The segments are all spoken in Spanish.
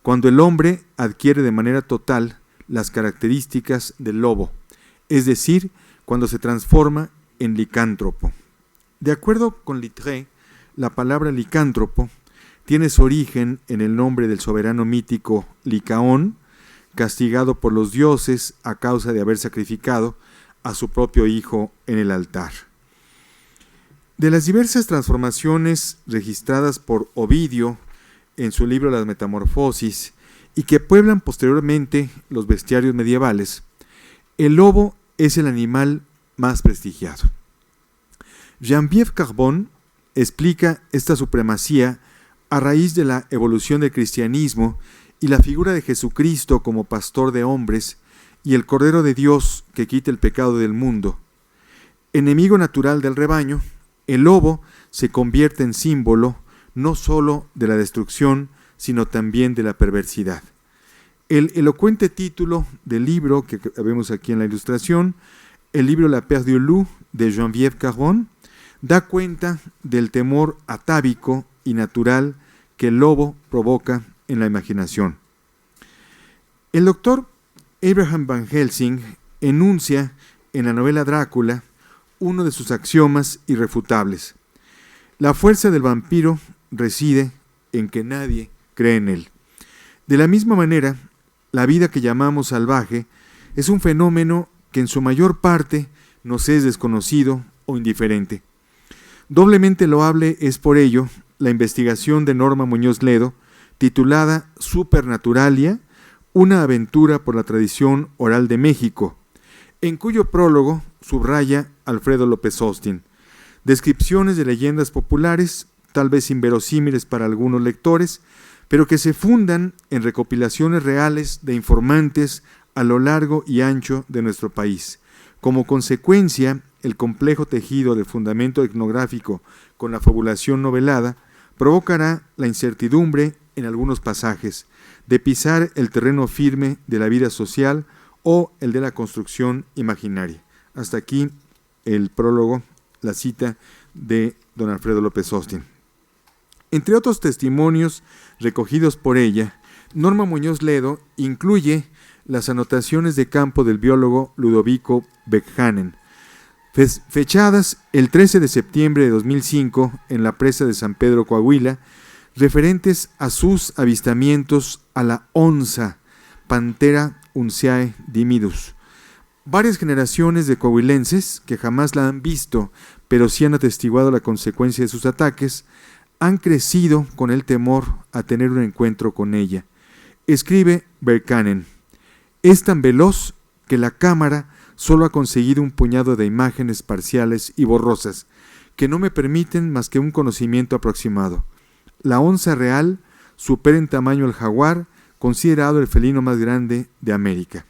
cuando el hombre adquiere de manera total las características del lobo, es decir, cuando se transforma en licántropo. De acuerdo con Littré, la palabra licántropo tiene su origen en el nombre del soberano mítico Licaón, castigado por los dioses a causa de haber sacrificado a su propio hijo en el altar. De las diversas transformaciones registradas por Ovidio en su libro Las Metamorfosis y que pueblan posteriormente los bestiarios medievales, el lobo es el animal más prestigiado. Geneviève Carbon explica esta supremacía a raíz de la evolución del cristianismo y la figura de Jesucristo como pastor de hombres y el Cordero de Dios que quita el pecado del mundo. Enemigo natural del rebaño, el lobo se convierte en símbolo no sólo de la destrucción, sino también de la perversidad. El elocuente título del libro que vemos aquí en la ilustración, el libro La Peur du Loup de Geneviève Carbon, da cuenta del temor atávico y natural que el lobo provoca en la imaginación. El doctor Abraham Van Helsing enuncia en la novela Drácula uno de sus axiomas irrefutables. La fuerza del vampiro reside en que nadie cree en él. De la misma manera, la vida que llamamos salvaje es un fenómeno que en su mayor parte nos es desconocido o indiferente. Doblemente loable es por ello la investigación de Norma Muñoz Ledo, titulada Supernaturalia, una aventura por la tradición oral de México, en cuyo prólogo subraya Alfredo López Austin. Descripciones de leyendas populares, tal vez inverosímiles para algunos lectores, pero que se fundan en recopilaciones reales de informantes a lo largo y ancho de nuestro país. Como consecuencia, el complejo tejido del fundamento etnográfico con la fabulación novelada provocará la incertidumbre en algunos pasajes de pisar el terreno firme de la vida social o el de la construcción imaginaria. Hasta aquí el prólogo, la cita de don Alfredo López Austin. Entre otros testimonios recogidos por ella, Norma Muñoz Ledo incluye las anotaciones de campo del biólogo Ludovico Beckhanen, fechadas el 13 de septiembre de 2005 en la presa de San Pedro, Coahuila, referentes a sus avistamientos a la onza, Panthera unceae dimidus. Varias generaciones de coahuilenses que jamás la han visto, pero sí han atestiguado la consecuencia de sus ataques, han crecido con el temor a tener un encuentro con ella. Escribe Beckhanen: es tan veloz que la cámara solo ha conseguido un puñado de imágenes parciales y borrosas que no me permiten más que un conocimiento aproximado. La onza real supera en tamaño al jaguar, considerado el felino más grande de América.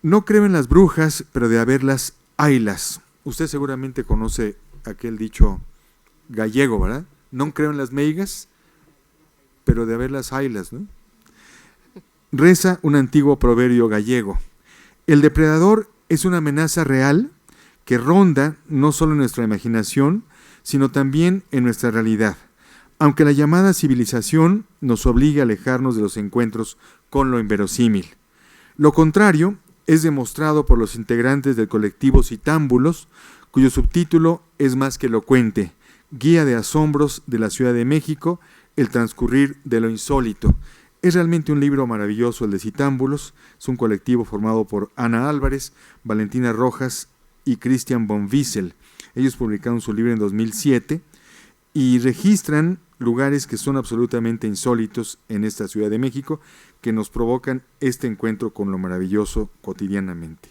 No creo en las brujas, pero de haberlas, haylas. Usted seguramente conoce aquel dicho gallego, ¿verdad? No creo en las meigas, pero de haberlas, haylas, ¿no? Reza un antiguo proverbio gallego. El depredador es una amenaza real que ronda no solo en nuestra imaginación, sino también en nuestra realidad, aunque la llamada civilización nos obliga a alejarnos de los encuentros con lo inverosímil. Lo contrario es demostrado por los integrantes del colectivo Citámbulos, cuyo subtítulo es más que elocuente: Guía de asombros de la Ciudad de México, el transcurrir de lo insólito. Es realmente un libro maravilloso el de Citámbulos. Es un colectivo formado por Ana Álvarez, Valentina Rojas y Christian von Wiesel. Ellos publicaron su libro en 2007 y registran lugares que son absolutamente insólitos en esta Ciudad de México, que nos provocan este encuentro con lo maravilloso cotidianamente.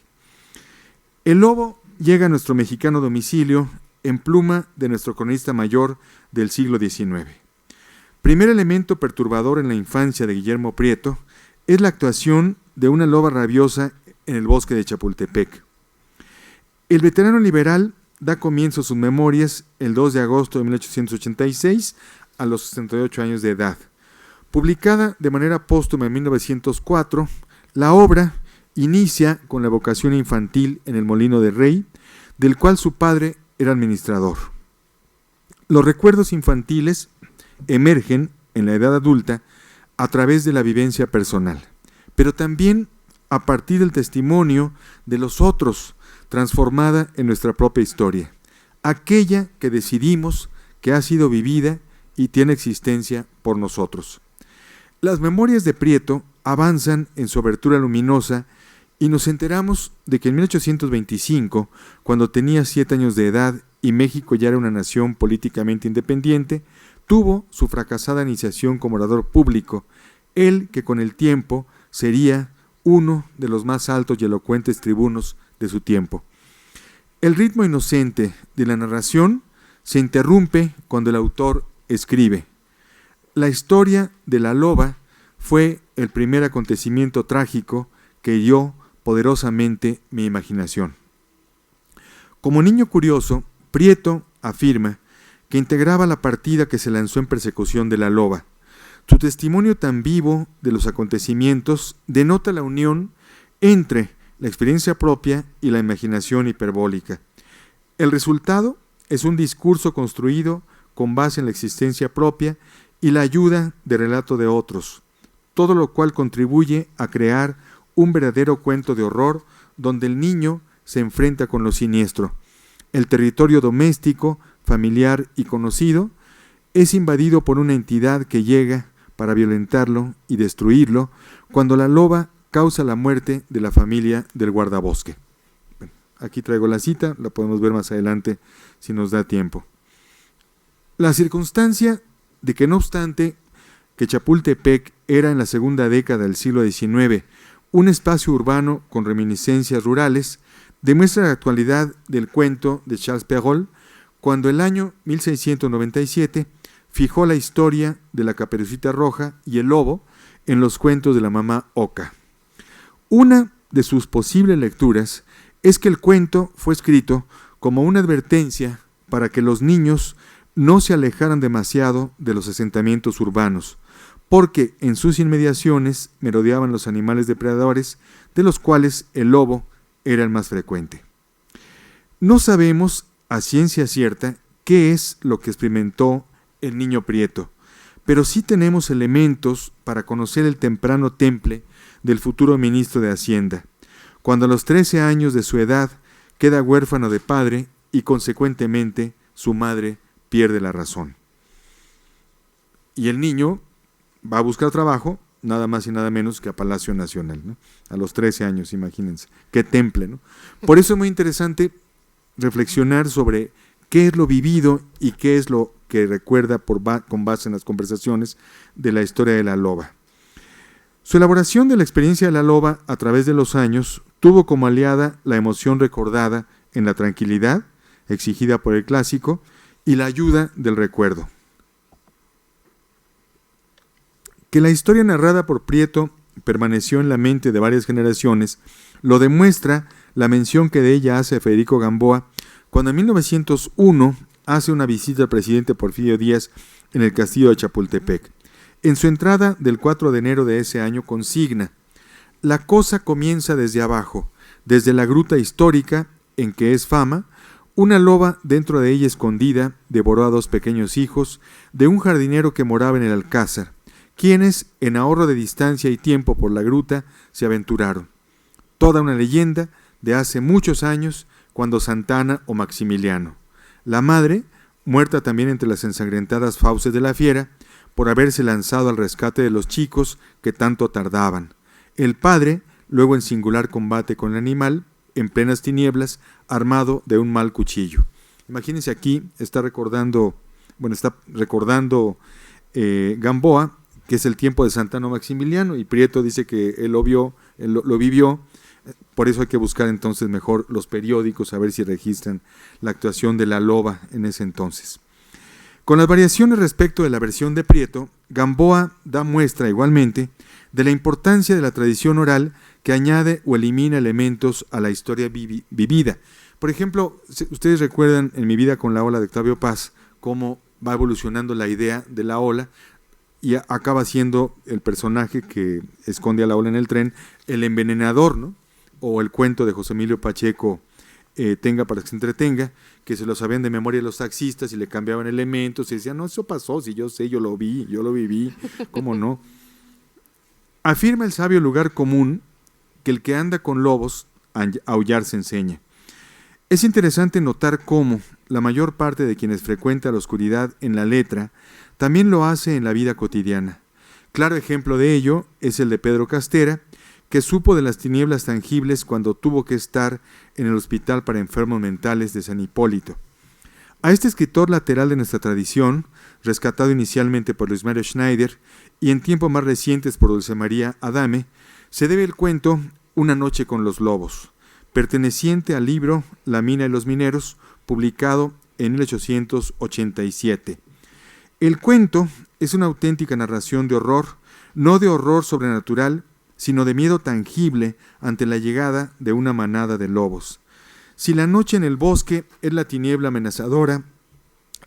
El lobo llega a nuestro mexicano domicilio en pluma de nuestro cronista mayor del siglo XIX. Primer elemento perturbador en la infancia de Guillermo Prieto es la actuación de una loba rabiosa en el bosque de Chapultepec. El veterano liberal da comienzo a sus memorias el 2 de agosto de 1886 a los 68 años de edad. Publicada de manera póstuma en 1904, la obra inicia con la vocación infantil en el Molino de Rey, del cual su padre era administrador. Los recuerdos infantiles emergen en la edad adulta a través de la vivencia personal, pero también a partir del testimonio de los otros, transformada en nuestra propia historia, aquella que decidimos que ha sido vivida y tiene existencia por nosotros. Las memorias de Prieto avanzan en su abertura luminosa y nos enteramos de que en 1825, cuando tenía 7 años de edad y México ya era una nación políticamente independiente, tuvo su fracasada iniciación como orador público, él que con el tiempo sería uno de los más altos y elocuentes tribunos de su tiempo. El ritmo inocente de la narración se interrumpe cuando el autor escribe: la historia de la loba fue el primer acontecimiento trágico que hirió poderosamente mi imaginación. Como niño curioso, Prieto afirma que integraba la partida que se lanzó en persecución de la loba. Su testimonio tan vivo de los acontecimientos denota la unión entre la experiencia propia y la imaginación hiperbólica. El resultado es un discurso construido con base en la existencia propia y la ayuda de relato de otros, todo lo cual contribuye a crear un verdadero cuento de horror donde el niño se enfrenta con lo siniestro. El territorio doméstico, familiar y conocido es invadido por una entidad que llega para violentarlo y destruirlo cuando la loba causa la muerte de la familia del guardabosque. Bueno, aquí traigo la cita, la podemos ver más adelante si nos da tiempo. La circunstancia de que, no obstante, que Chapultepec era en la segunda década del siglo XIX un espacio urbano con reminiscencias rurales, demuestra la actualidad del cuento de Charles Perrault, cuando el año 1697 fijó la historia de la Caperucita Roja y el lobo en los cuentos de la mamá Oca. Una de sus posibles lecturas es que el cuento fue escrito como una advertencia para que los niños no se alejaran demasiado de los asentamientos urbanos, porque en sus inmediaciones merodeaban los animales depredadores, de los cuales el lobo era el más frecuente. No sabemos a ciencia cierta qué es lo que experimentó el niño Prieto, pero sí tenemos elementos para conocer el temprano temple del futuro ministro de Hacienda, cuando a los 13 años de su edad queda huérfano de padre y consecuentemente su madre pierde la razón. Y el niño va a buscar trabajo, nada más y nada menos que a Palacio Nacional, ¿no? A los 13 años, imagínense, qué temple, ¿no? Por eso es muy interesante reflexionar sobre qué es lo vivido y qué es lo que recuerda con base en las conversaciones de la historia de la loba. Su elaboración de la experiencia de la loba a través de los años tuvo como aliada la emoción recordada en la tranquilidad exigida por el clásico y la ayuda del recuerdo. Que la historia narrada por Prieto permaneció en la mente de varias generaciones lo demuestra la mención que de ella hace Federico Gamboa cuando en 1901 hace una visita al presidente Porfirio Díaz en el castillo de Chapultepec. En su entrada del 4 de enero de ese año consigna: la cosa comienza desde abajo, desde la gruta histórica en que es fama. Una loba dentro de ella escondida devoró a 2 pequeños hijos de un jardinero que moraba en el Alcázar, quienes, en ahorro de distancia y tiempo por la gruta, se aventuraron. Toda una leyenda de hace muchos años, cuando Santana o Maximiliano. La madre, muerta también entre las ensangrentadas fauces de la fiera, por haberse lanzado al rescate de los chicos que tanto tardaban. El padre, luego en singular combate con el animal, en plenas tinieblas, armado de un mal cuchillo. Imagínense, aquí está recordando Gamboa, que es el tiempo de Santana o Maximiliano, y Prieto dice que él lo vivió. Por eso hay que buscar entonces mejor los periódicos, a ver si registran la actuación de la loba en ese entonces. Con las variaciones respecto de la versión de Prieto, Gamboa da muestra igualmente de la importancia de la tradición oral que añade o elimina elementos a la historia vivida. Por ejemplo, ustedes recuerdan en Mi vida con la ola de Octavio Paz cómo va evolucionando la idea de la ola y acaba siendo el personaje que esconde a la ola en el tren, el envenenador, ¿no? O el cuento de José Emilio Pacheco, tenga para que se entretenga, que se lo sabían de memoria los taxistas y le cambiaban elementos y decían, no, eso pasó, si yo sé, yo lo vi, yo lo viví, ¿cómo no? Afirma el sabio lugar común que el que anda con lobos a aullar se enseña. Es interesante notar cómo la mayor parte de quienes frecuenta la oscuridad en la letra también lo hace en la vida cotidiana. Claro ejemplo de ello es el de Pedro Castera, que supo de las tinieblas tangibles cuando tuvo que estar en el hospital para enfermos mentales de San Hipólito. A este escritor lateral de nuestra tradición, rescatado inicialmente por Luis Mario Schneider y en tiempos más recientes por Dulce María Adame, se debe el cuento Una noche con los lobos, perteneciente al libro La mina y los mineros, publicado en 1887. El cuento es una auténtica narración de horror, no de horror sobrenatural, sino de miedo tangible ante la llegada de una manada de lobos. Si la noche en el bosque es la tiniebla amenazadora,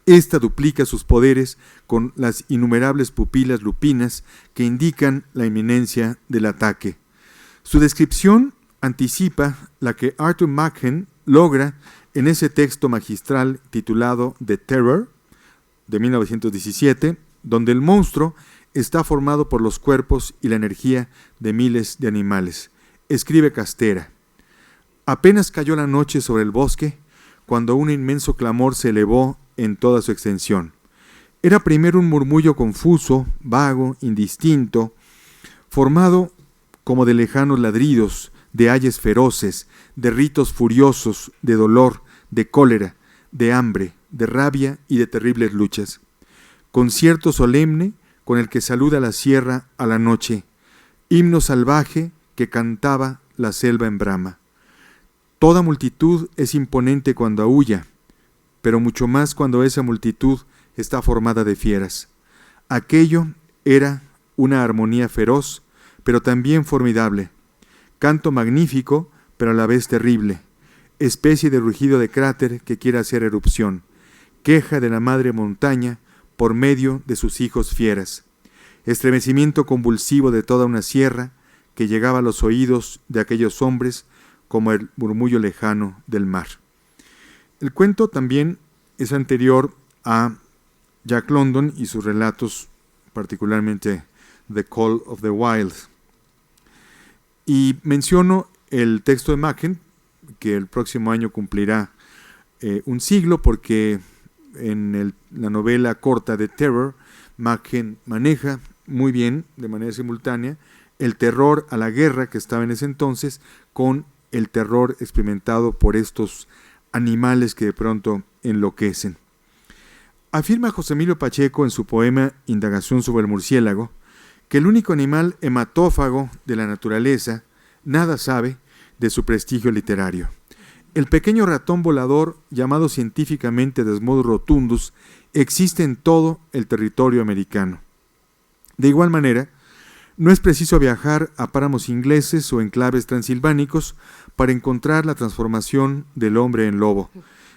esta duplica sus poderes con las innumerables pupilas lupinas que indican la inminencia del ataque. Su descripción anticipa la que Arthur Machen logra en ese texto magistral titulado The Terror, de 1917, donde el monstruo está formado por los cuerpos y la energía de miles de animales. Escribe Castera: apenas cayó la noche sobre el bosque, cuando un inmenso clamor se elevó en toda su extensión. Era primero un murmullo confuso, vago, indistinto, formado como de lejanos ladridos, de ayes feroces, de ritos furiosos, de dolor, de cólera, de hambre, de rabia y de terribles luchas. Concierto solemne con el que saluda la sierra a la noche, himno salvaje que cantaba la selva en brama. Toda multitud es imponente cuando aúlla, pero mucho más cuando esa multitud está formada de fieras. Aquello era una armonía feroz, pero también formidable, canto magnífico, pero a la vez terrible, especie de rugido de cráter que quiere hacer erupción, queja de la madre montaña por medio de sus hijos fieras, estremecimiento convulsivo de toda una sierra que llegaba a los oídos de aquellos hombres como el murmullo lejano del mar. El cuento también es anterior a Jack London y sus relatos, particularmente The Call of the Wild. Y menciono el texto de Machen, que el próximo año cumplirá un siglo, porque en la novela corta de Terror, Machen maneja muy bien, de manera simultánea, el terror a la guerra que estaba en ese entonces con el terror experimentado por estos animales que de pronto enloquecen. Afirma José Emilio Pacheco en su poema Indagación sobre el murciélago que el único animal hematófago de la naturaleza nada sabe de su prestigio literario. El pequeño ratón volador, llamado científicamente Desmodus rotundus, existe en todo el territorio americano. De igual manera, no es preciso viajar a páramos ingleses o enclaves transilvánicos para encontrar la transformación del hombre en lobo.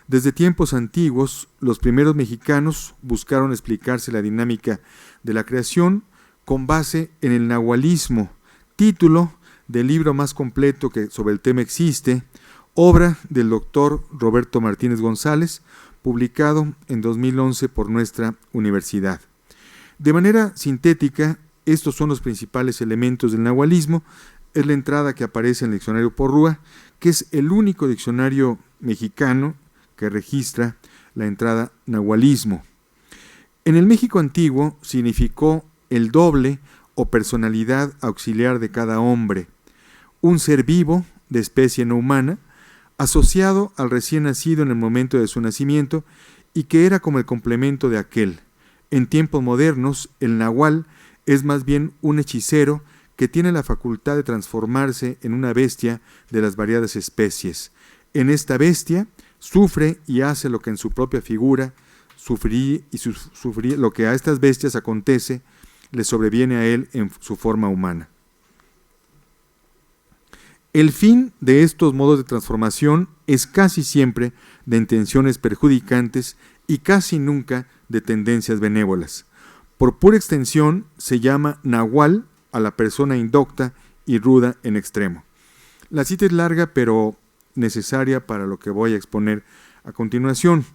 Desde tiempos antiguos, los primeros mexicanos buscaron explicarse la dinámica de la creación con base en el nahualismo, título del libro más completo que sobre el tema existe, obra del doctor Roberto Martínez González, publicado en 2011 por nuestra universidad. De manera sintética, estos son los principales elementos del nahualismo. Es la entrada que aparece en el diccionario Porrúa, que es el único diccionario mexicano que registra la entrada nahualismo. En el México antiguo significó el doble o personalidad auxiliar de cada hombre, un ser vivo de especie no humana, asociado al recién nacido en el momento de su nacimiento y que era como el complemento de aquel. En tiempos modernos, el nahual es más bien un hechicero que tiene la facultad de transformarse en una bestia de las variadas especies. En esta bestia sufre y hace lo que en su propia figura lo que a estas bestias acontece le sobreviene a él en su forma humana. El fin de estos modos de transformación es casi siempre de intenciones perjudicantes y casi nunca de tendencias benévolas. Por pura extensión se llama nahual a la persona indocta y ruda en extremo. La cita es larga, pero necesaria para lo que voy a exponer a continuación.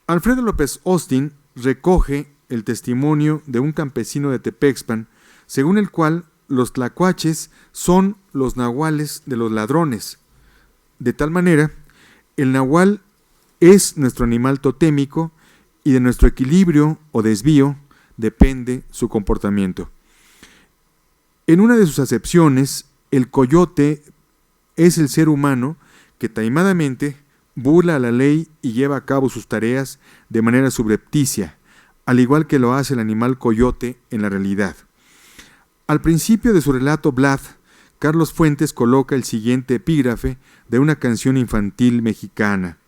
Alfredo López Austin recoge el testimonio de un campesino de Tepexpan, según el cual los tlacuaches son los nahuales de los ladrones. De tal manera, el nahual es nuestro animal totémico y de nuestro equilibrio o desvío depende su comportamiento. En una de sus acepciones, el coyote es el ser humano que taimadamente burla a la ley y lleva a cabo sus tareas de manera subrepticia, al igual que lo hace el animal coyote en la realidad. Al principio de su relato Vlad, Carlos Fuentes coloca el siguiente epígrafe de una canción infantil mexicana: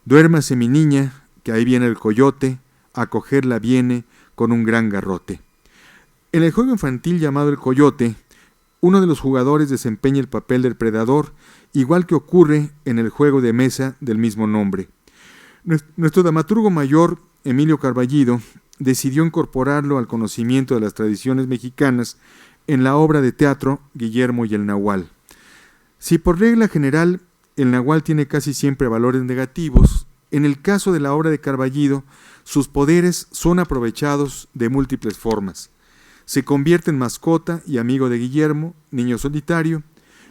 «Duérmase mi niña, que ahí viene el coyote, a cogerla viene con un gran garrote». En el juego infantil llamado el coyote, uno de los jugadores desempeña el papel del predador, igual que ocurre en el juego de mesa del mismo nombre. Nuestro dramaturgo mayor, Emilio Carballido, decidió incorporarlo al conocimiento de las tradiciones mexicanas en la obra de teatro Guillermo y el Nahual. Si por regla general el Nahual tiene casi siempre valores negativos, en el caso de la obra de Carballido, sus poderes son aprovechados de múltiples formas. Se convierte en mascota y amigo de Guillermo, niño solitario.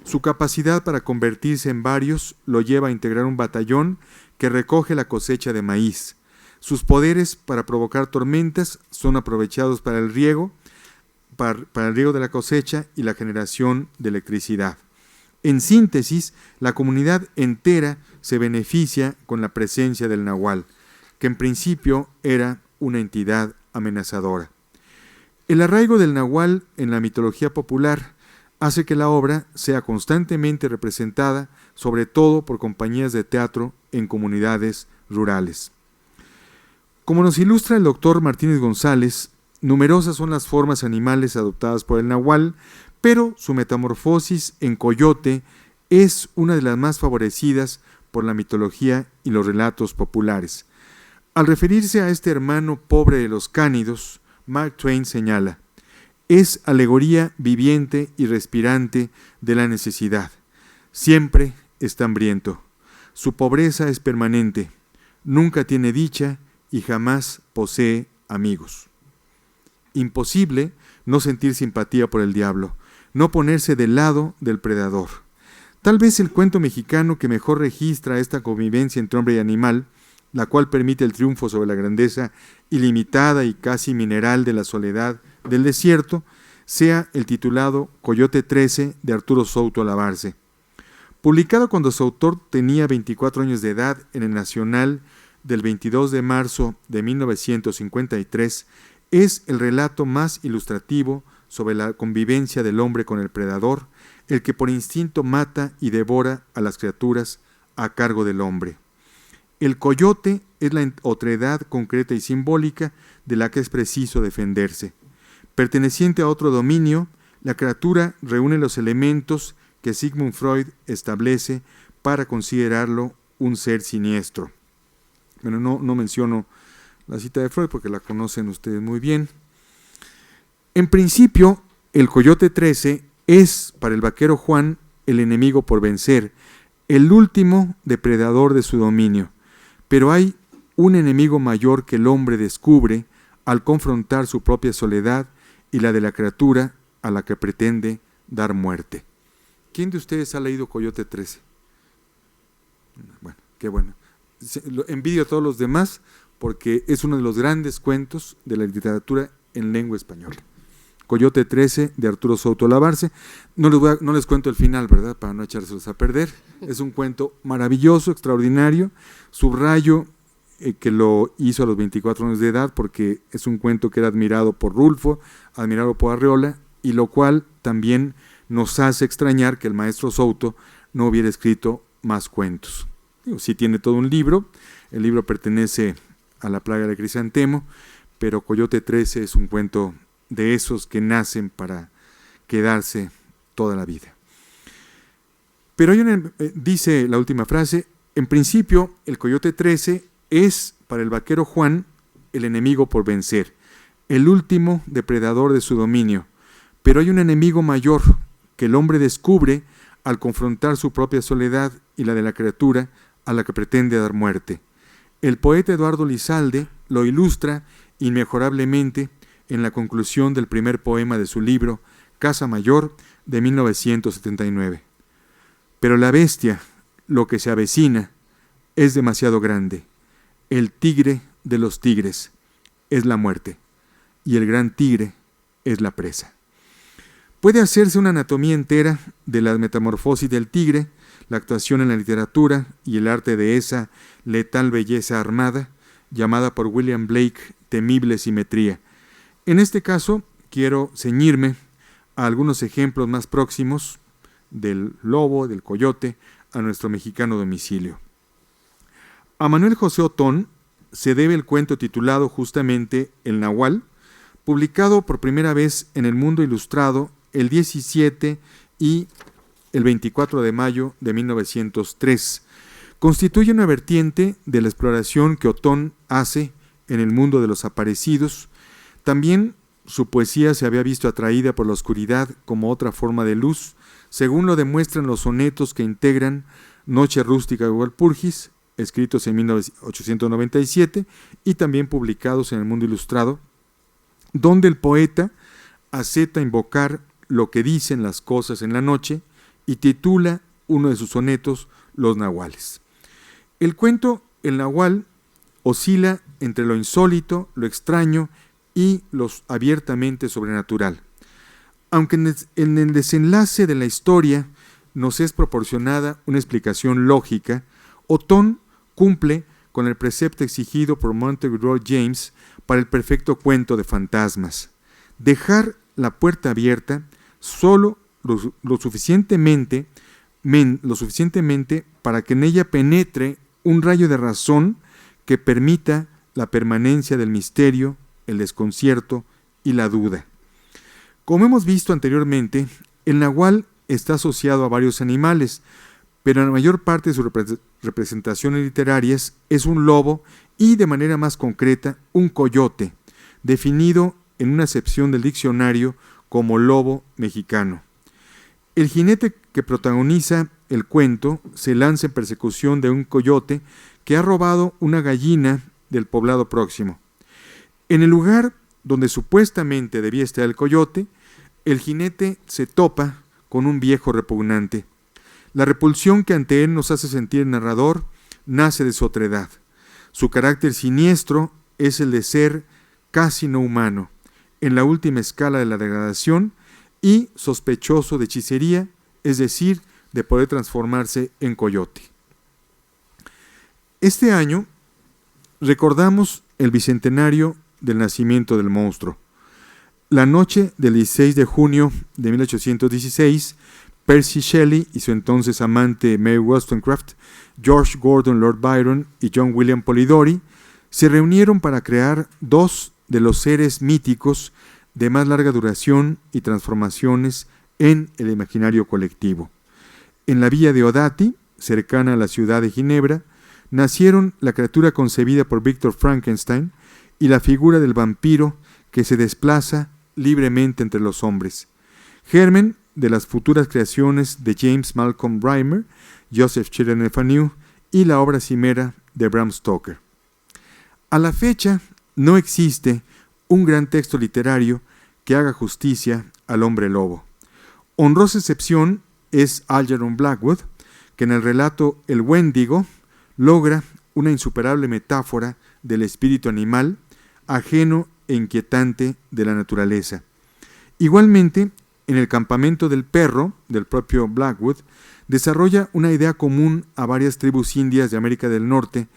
Su capacidad para convertirse en varios lo lleva a integrar un batallón que recoge la cosecha de maíz. Sus poderes para provocar tormentas son aprovechados para el riego de la cosecha y la generación de electricidad. En síntesis, la comunidad entera se beneficia con la presencia del Nahual, que en principio era una entidad amenazadora. El arraigo del Nahual en la mitología popular hace que la obra sea constantemente representada, sobre todo por compañías de teatro en comunidades rurales. Como nos ilustra el doctor Martínez González, numerosas son las formas animales adoptadas por el Nahual, pero su metamorfosis en coyote es una de las más favorecidas por la mitología y los relatos populares. Al referirse a este hermano pobre de los cánidos, Mark Twain señala: es alegoría viviente y respirante de la necesidad. Siempre está hambriento. Su pobreza es permanente. Nunca tiene dicha y jamás posee amigos. Imposible no sentir simpatía por el diablo, no ponerse del lado del predador. Tal vez el cuento mexicano que mejor registra esta convivencia entre hombre y animal, la cual permite el triunfo sobre la grandeza ilimitada y casi mineral de la soledad del desierto, sea el titulado Coyote 13 de Arturo Souto Labarce. Publicado cuando su autor tenía 24 años de edad en el Nacional del 22 de marzo de 1953, es el relato más ilustrativo sobre la convivencia del hombre con el predador, el que por instinto mata y devora a las criaturas a cargo del hombre. El coyote es la otredad concreta y simbólica de la que es preciso defenderse. Perteneciente a otro dominio, la criatura reúne los elementos que Sigmund Freud establece para considerarlo un ser siniestro. Bueno, no menciono la cita de Freud porque la conocen ustedes muy bien. En principio, el Coyote 13 es, para el vaquero Juan, el enemigo por vencer, el último depredador de su dominio. Pero hay un enemigo mayor que el hombre descubre al confrontar su propia soledad y la de la criatura a la que pretende dar muerte. ¿Quién de ustedes ha leído Coyote 13? Bueno, qué bueno. Envidio a todos los demás porque es uno de los grandes cuentos de la literatura en lengua española. Coyote 13 de Arturo Souto Labarce. No les cuento el final, ¿verdad? Para no echárselos a perder. Es un cuento maravilloso, extraordinario. Subrayo que lo hizo a los 24 años de edad porque es un cuento que era admirado por Rulfo, admirado por Arreola, y lo cual también nos hace extrañar que el maestro Souto no hubiera escrito más cuentos. Sí tiene todo un libro. El libro pertenece a La plaga del crisantemo, pero Coyote 13 es un cuento de esos que nacen para quedarse toda la vida. Pero dice la última frase: en principio el Coyote 13 es para el vaquero Juan el enemigo por vencer, el último depredador de su dominio, pero hay un enemigo mayor que el hombre descubre al confrontar su propia soledad y la de la criatura a la que pretende dar muerte. El poeta Eduardo Lizalde lo ilustra inmejorablemente en la conclusión del primer poema de su libro, Casa Mayor, de 1979. Pero la bestia, lo que se avecina, es demasiado grande. El tigre de los tigres es la muerte, y el gran tigre es la presa. Puede hacerse una anatomía entera de la metamorfosis del tigre, la actuación en la literatura y el arte de esa letal belleza armada, llamada por William Blake temible simetría. En este caso, quiero ceñirme a algunos ejemplos más próximos del lobo, del coyote, a nuestro mexicano domicilio. A Manuel José Otón se debe el cuento titulado justamente El Nahual, publicado por primera vez en El Mundo Ilustrado el 17 y el 24 de mayo de 1903. Constituye una vertiente de la exploración que Otón hace en el mundo de los aparecidos. También su poesía se había visto atraída por la oscuridad como otra forma de luz, según lo demuestran los sonetos que integran Noche Rústica de Walpurgis, escritos en 1897 y también publicados en El Mundo Ilustrado, donde el poeta acepta invocar lo que dicen las cosas en la noche y titula uno de sus sonetos Los Nahuales. El cuento El Nahual oscila entre lo insólito, lo extraño y lo abiertamente sobrenatural. Aunque en el desenlace de la historia nos es proporcionada una explicación lógica, Otón cumple con el precepto exigido por Montague Roy James para el perfecto cuento de fantasmas: dejar la puerta abierta solo lo suficientemente para que en ella penetre un rayo de razón que permita la permanencia del misterio, el desconcierto y la duda. Como hemos visto anteriormente, el nahual está asociado a varios animales, pero en la mayor parte de sus representaciones literarias es un lobo y, de manera más concreta, un coyote, definido en una acepción del diccionario como lobo mexicano. El jinete que protagoniza el cuento se lanza en persecución de un coyote que ha robado una gallina del poblado próximo. En el lugar donde supuestamente debía estar el coyote, el jinete se topa con un viejo repugnante. La repulsión que ante él nos hace sentir el narrador nace de su otredad. Su carácter siniestro es el de ser casi no humano, en la última escala de la degradación, y sospechoso de hechicería, es decir, de poder transformarse en coyote. Este año recordamos el bicentenario del nacimiento del monstruo. La noche del 16 de junio de 1816, Percy Shelley y su entonces amante Mary Wollstonecraft, George Gordon Lord Byron y John William Polidori se reunieron para crear dos de los seres míticos de más larga duración y transformaciones en el imaginario colectivo. En la villa de Odati, cercana a la ciudad de Ginebra, nacieron la criatura concebida por Victor Frankenstein y la figura del vampiro que se desplaza libremente entre los hombres, germen de las futuras creaciones de James Malcolm Rymer, Joseph Chilton y la obra cimera de Bram Stoker. A la fecha, no existe un gran texto literario que haga justicia al hombre lobo. Honrosa excepción es Algernon Blackwood, que en el relato El Wendigo logra una insuperable metáfora del espíritu animal, ajeno e inquietante de la naturaleza. Igualmente, en El campamento del perro, del propio Blackwood, desarrolla una idea común a varias tribus indias de América del Norte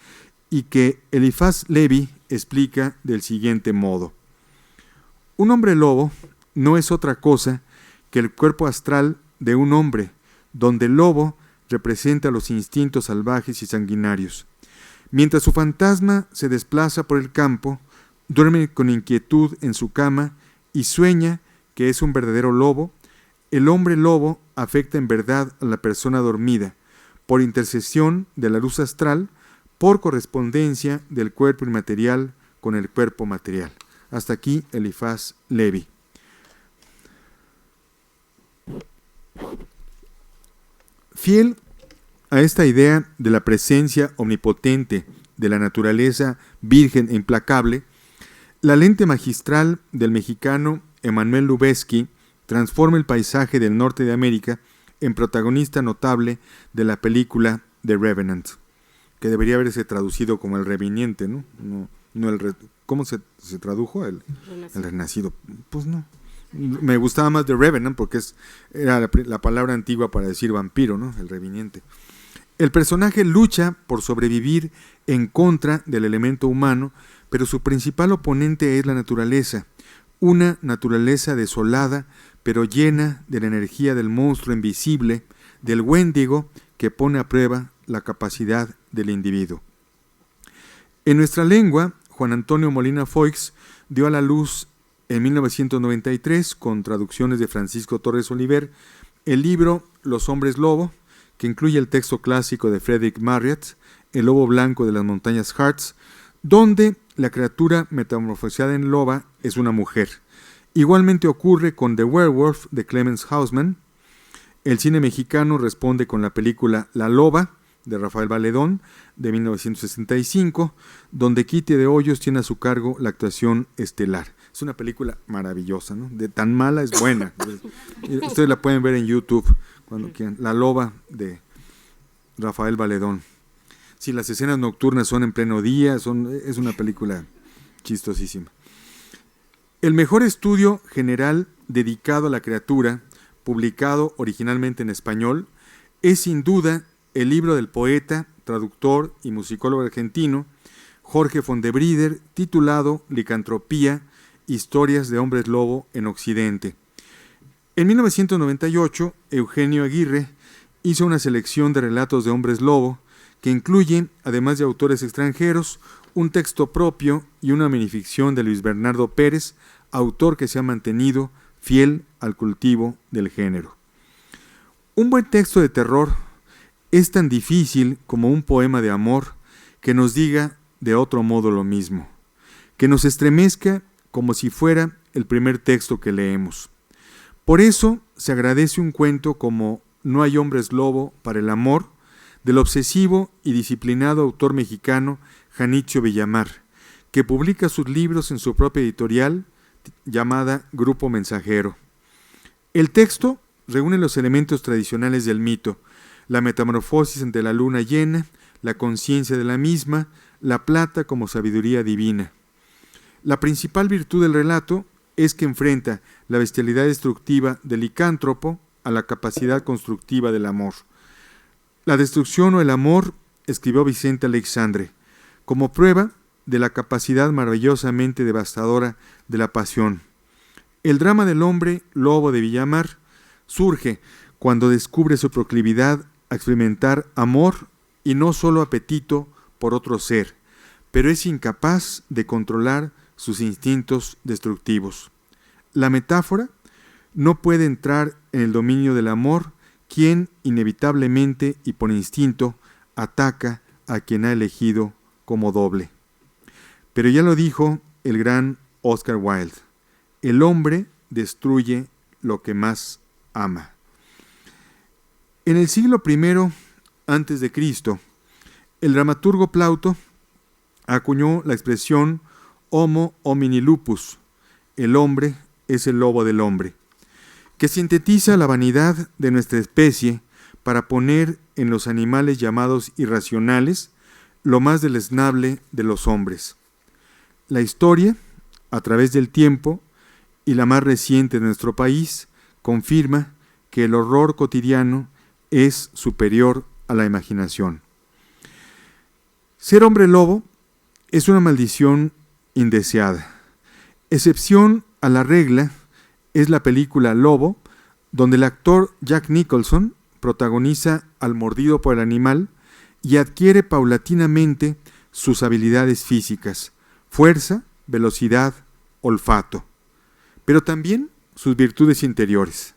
y que Eliphas Levi explica del siguiente modo: un hombre lobo no es otra cosa que el cuerpo astral de un hombre, donde el lobo representa los instintos salvajes y sanguinarios. Mientras su fantasma se desplaza por el campo, duerme con inquietud en su cama y sueña que es un verdadero lobo, el hombre lobo afecta en verdad a la persona dormida, por intercesión de la luz astral, por correspondencia del cuerpo inmaterial con el cuerpo material. Hasta aquí Eliphas Levi. Fiel a esta idea de la presencia omnipotente de la naturaleza virgen e implacable, la lente magistral del mexicano Emmanuel Lubezki transforma el paisaje del norte de América en protagonista notable de la película The Revenant, que debería haberse traducido como El Reviniente, ¿no? ¿Cómo se tradujo? El Renacido. Pues no. Me gustaba más The Revenant porque era la palabra antigua para decir vampiro, ¿no? El Reviniente. El personaje lucha por sobrevivir en contra del elemento humano, pero su principal oponente es la naturaleza, una naturaleza desolada, pero llena de la energía del monstruo invisible, del Wendigo, que pone a prueba la capacidad del individuo. En nuestra lengua, Juan Antonio Molina Foix dio a la luz en 1993, con traducciones de Francisco Torres Oliver, el libro Los Hombres Lobo, que incluye el texto clásico de Frederick Marryat, El Lobo Blanco de las Montañas Harz, donde la criatura metamorfoseada en loba es una mujer. Igualmente ocurre con The Werewolf de Clemens Hausmann. El cine mexicano responde con la película La Loba de Rafael Valedón de 1965, donde Kitty de Hoyos tiene a su cargo la actuación estelar. Es una película maravillosa, ¿no? De tan mala es buena. Ustedes la pueden ver en YouTube cuando quieran. La Loba de Rafael Valedón. Si las escenas nocturnas son en pleno día, es una película chistosísima. El mejor estudio general dedicado a la criatura, publicado originalmente en español, es sin duda el libro del poeta, traductor y musicólogo argentino Jorge Fondebrider, titulado Licantropía, Historias de Hombres Lobo en Occidente. En 1998, Eugenio Aguirre hizo una selección de relatos de hombres lobo que incluye, además de autores extranjeros, un texto propio y una minificción de Luis Bernardo Pérez, autor que se ha mantenido fiel al cultivo del género. Un buen texto de terror es tan difícil como un poema de amor que nos diga de otro modo lo mismo, que nos estremezca como si fuera el primer texto que leemos. Por eso se agradece un cuento como No hay hombres lobo para el amor, del obsesivo y disciplinado autor mexicano Janitzio Villamar, que publica sus libros en su propia editorial llamada Grupo Mensajero. El texto reúne los elementos tradicionales del mito, la metamorfosis ante la luna llena, la conciencia de la misma, la plata como sabiduría divina. La principal virtud del relato es que enfrenta la bestialidad destructiva del licántropo a la capacidad constructiva del amor. La destrucción o el amor, escribió Vicente Aleixandre, como prueba de la capacidad maravillosamente devastadora de la pasión. El drama del hombre lobo de Villamar surge cuando descubre su proclividad a experimentar amor y no solo apetito por otro ser, pero es incapaz de controlar sus instintos destructivos. La metáfora no puede entrar en el dominio del amor, quien inevitablemente y por instinto ataca a quien ha elegido como doble. Pero ya lo dijo el gran Oscar Wilde, el hombre destruye lo que más ama. En el siglo I antes de Cristo, el dramaturgo Plauto acuñó la expresión Homo homini lupus, el hombre es el lobo del hombre, que sintetiza la vanidad de nuestra especie para poner en los animales llamados irracionales lo más deleznable de los hombres. La historia, a través del tiempo, y la más reciente de nuestro país, confirma que el horror cotidiano es superior a la imaginación. Ser hombre lobo es una maldición indeseada. Excepción a la regla es la película Lobo, donde el actor Jack Nicholson protagoniza al mordido por el animal y adquiere paulatinamente sus habilidades físicas, fuerza, velocidad, olfato, pero también sus virtudes interiores.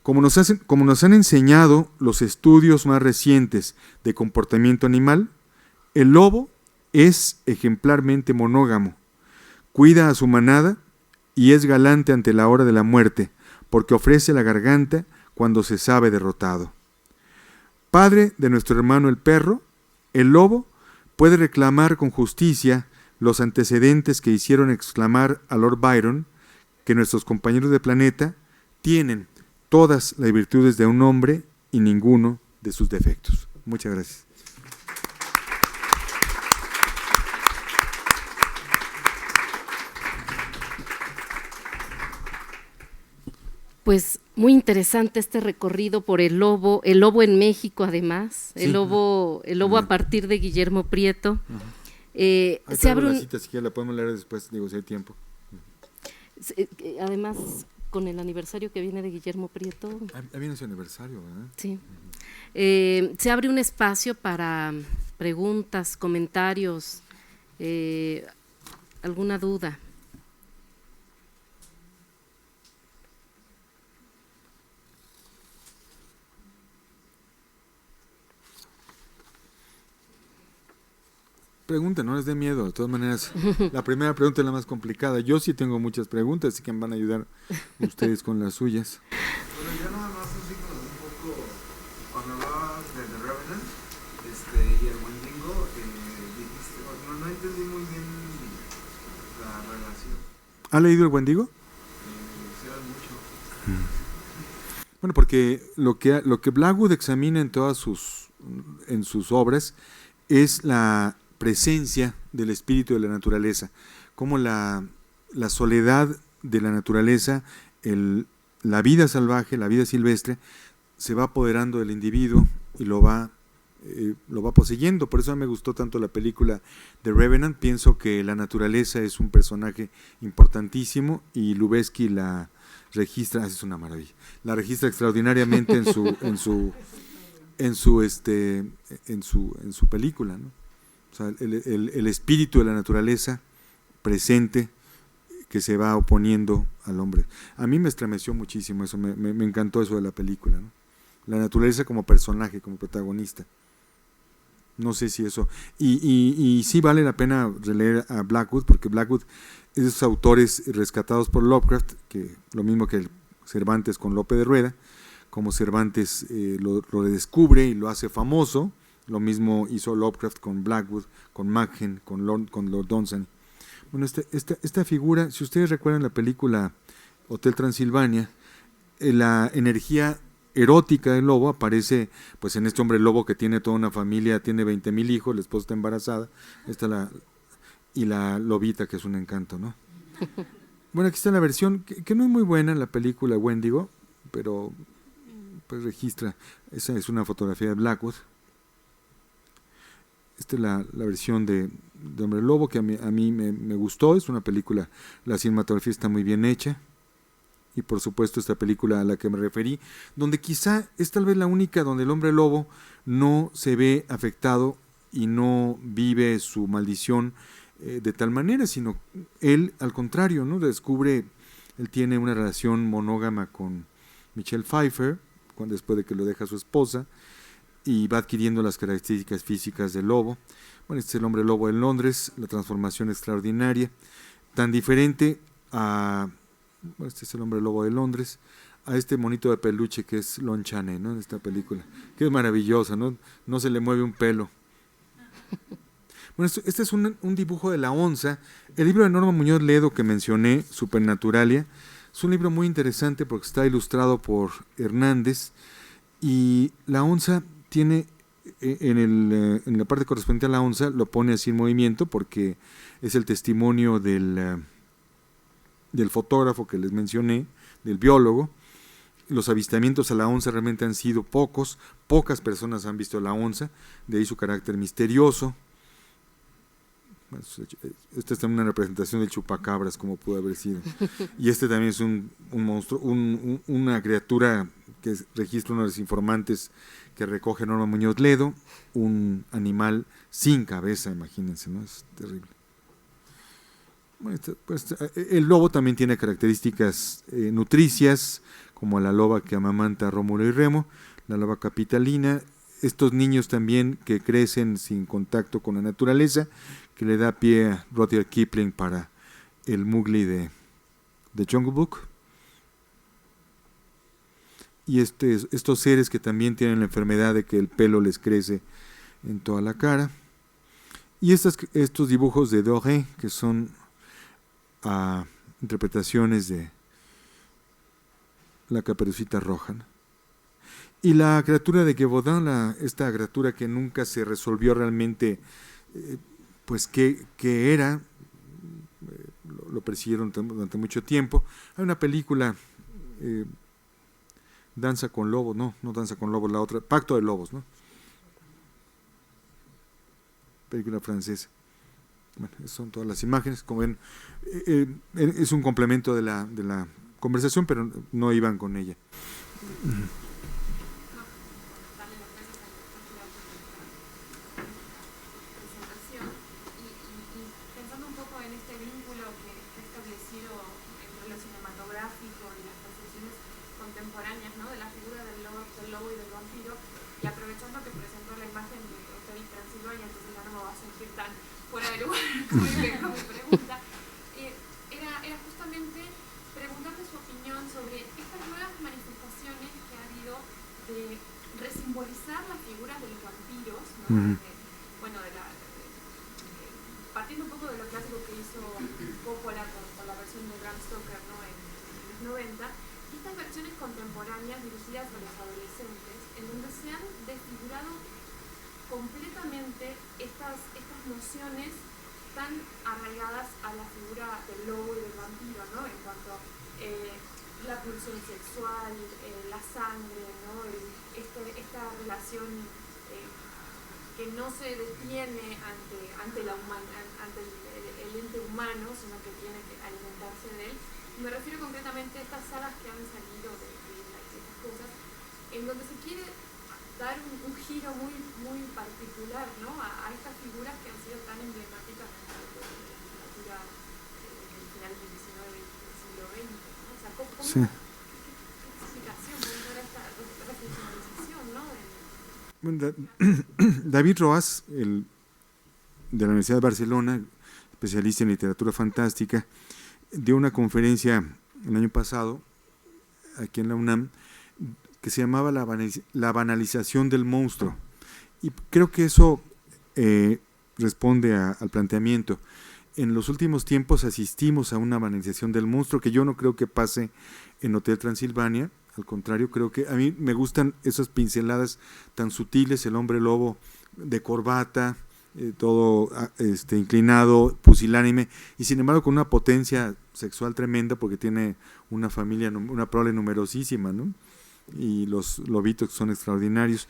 Como nos han enseñado los estudios más recientes de comportamiento animal, el lobo es ejemplarmente monógamo, cuida a su manada y es galante ante la hora de la muerte, porque ofrece la garganta cuando se sabe derrotado. padre de nuestro hermano el perro, el lobo puede reclamar con justicia los antecedentes que hicieron exclamar a Lord Byron que nuestros compañeros de planeta tienen todas las virtudes de un hombre y ninguno de sus defectos. Muchas gracias. Pues muy interesante este recorrido por el lobo en México además, sí. el lobo a partir de Guillermo Prieto. Se abre la cita, si quieres la podemos leer después, digo, si hay tiempo. Además, con el aniversario que viene de Guillermo Prieto. Viene su aniversario, ¿verdad? Sí. Se abre un espacio para preguntas, comentarios, alguna duda. Pregunta, no les dé miedo, de todas maneras, la primera pregunta es la más complicada. Yo sí tengo muchas preguntas, así que me van a ayudar ustedes con las suyas. Bueno, yo nada más así como un poco, cuando hablabas de The Revenant y el Wendigo, dijiste, no entendí muy bien la relación. ¿Ha leído el Wendigo? Sí, mucho. Bueno, porque lo que Blackwood examina en todas sus obras es la presencia del espíritu de la naturaleza, como la soledad de la naturaleza, la vida salvaje, la vida silvestre, se va apoderando del individuo y lo va poseyendo. Por eso me gustó tanto la película The Revenant. Pienso que la naturaleza es un personaje importantísimo y Lubezki la registra, es una maravilla, la registra extraordinariamente en su película, ¿no? O sea, el espíritu de la naturaleza presente que se va oponiendo al hombre. A mí me estremeció muchísimo eso, me encantó eso de la película, ¿no? La naturaleza como personaje, como protagonista. No sé si eso... Y sí vale la pena releer a Blackwood, porque Blackwood es de esos autores rescatados por Lovecraft, que lo mismo que Cervantes con Lope de Rueda, como Cervantes lo descubre y lo hace famoso. Lo mismo hizo Lovecraft con Blackwood, con Machen, con Lord Dunsany. Bueno, esta figura, si ustedes recuerdan la película Hotel Transilvania, la energía erótica del lobo aparece pues en este hombre lobo que tiene toda una familia, tiene 20,000 hijos, la esposa está embarazada, y la lobita que es un encanto, ¿no? Bueno, aquí está la versión que no es muy buena, la película Wendigo, pero pues registra, esa es una fotografía de Blackwood. Esta es la versión de Hombre Lobo, que a mí me gustó. Es una película, la cinematografía está muy bien hecha. Y por supuesto esta película a la que me referí, donde quizá es tal vez la única donde el hombre lobo no se ve afectado y no vive su maldición de tal manera, sino él al contrario, ¿no? Él tiene una relación monógama con Michelle Pfeiffer, después de que lo deja su esposa, y va adquiriendo las características físicas del lobo. Bueno, este es el hombre lobo en Londres, la transformación extraordinaria, tan diferente este es el hombre lobo de Londres, a este monito de peluche que es Lon Chaney, ¿no? En esta película, que es maravillosa, ¿no? No se le mueve un pelo. Bueno, este es un dibujo de la onza. El libro de Norma Muñoz Ledo que mencioné, Supernaturalia, es un libro muy interesante porque está ilustrado por Hernández, y la onza tiene, en la parte correspondiente a la onza, lo pone así en movimiento porque es el testimonio del fotógrafo que les mencioné, del biólogo. Los avistamientos a la onza realmente han sido pocas personas han visto la onza, de ahí su carácter misterioso. Esta es también una representación del chupacabras, como pudo haber sido. Y este también es un monstruo, una criatura que registra uno de los informantes que recoge Norma Muñoz Ledo, un animal sin cabeza, imagínense, ¿no? Es terrible. Bueno, el lobo también tiene características nutricias, como la loba que amamanta a Rómulo y Remo, la loba capitalina, estos niños también que crecen sin contacto con la naturaleza, que le da pie a Rudyard Kipling para el Mowgli de Jungle Book. y estos seres que también tienen la enfermedad de que el pelo les crece en toda la cara. Y estos dibujos de Doré, que son interpretaciones de la Caperucita Roja, ¿no? Y la criatura de Gévaudan, esta criatura que nunca se resolvió realmente, pues qué era, lo persiguieron durante mucho tiempo. Hay una película, Danza con Lobos, no Danza con Lobos, la otra, Pacto de Lobos, ¿no? Película francesa. Bueno, son todas las imágenes, como ven, es un complemento de la conversación, pero no iban con ella. Era justamente preguntarle su opinión sobre estas nuevas manifestaciones que ha habido de resimbolizar las figuras de los vampiros, ¿no? Bueno, partiendo un poco de lo clásico que hizo Coppola con la versión de Bram Stoker, ¿no? en los 90, estas versiones contemporáneas dirigidas a los adolescentes, en donde se han desfigurado completamente estas nociones tan arraigadas a la figura del lobo y del vampiro, ¿no? En cuanto a la pulsión sexual, la sangre, ¿no? Esta relación que no se detiene ante el ente humano, sino que tiene que alimentarse de él. Me refiero concretamente a estas sagas que han salido de estas cosas, en donde se quiere dar un giro muy particular, ¿no? a estas figuras que han sido tan emblemáticas de la literatura del final del XIX y del siglo XX, ¿no? O sea, ¿cómo Sí. qué explicación puede dar esta reflexionalización, ¿no? David Roas, de la Universidad de Barcelona, especialista en literatura fantástica, dio una conferencia el año pasado aquí en la UNAM que se llamaba la banalización del monstruo, y creo que eso responde al planteamiento. En los últimos tiempos asistimos a una banalización del monstruo que yo no creo que pase en Hotel Transilvania. Al contrario, creo que a mí me gustan esas pinceladas tan sutiles, el hombre lobo de corbata, todo inclinado, pusilánime, y sin embargo con una potencia sexual tremenda porque tiene una familia, una prole numerosísima, ¿no? Y los lobitos son extraordinarios.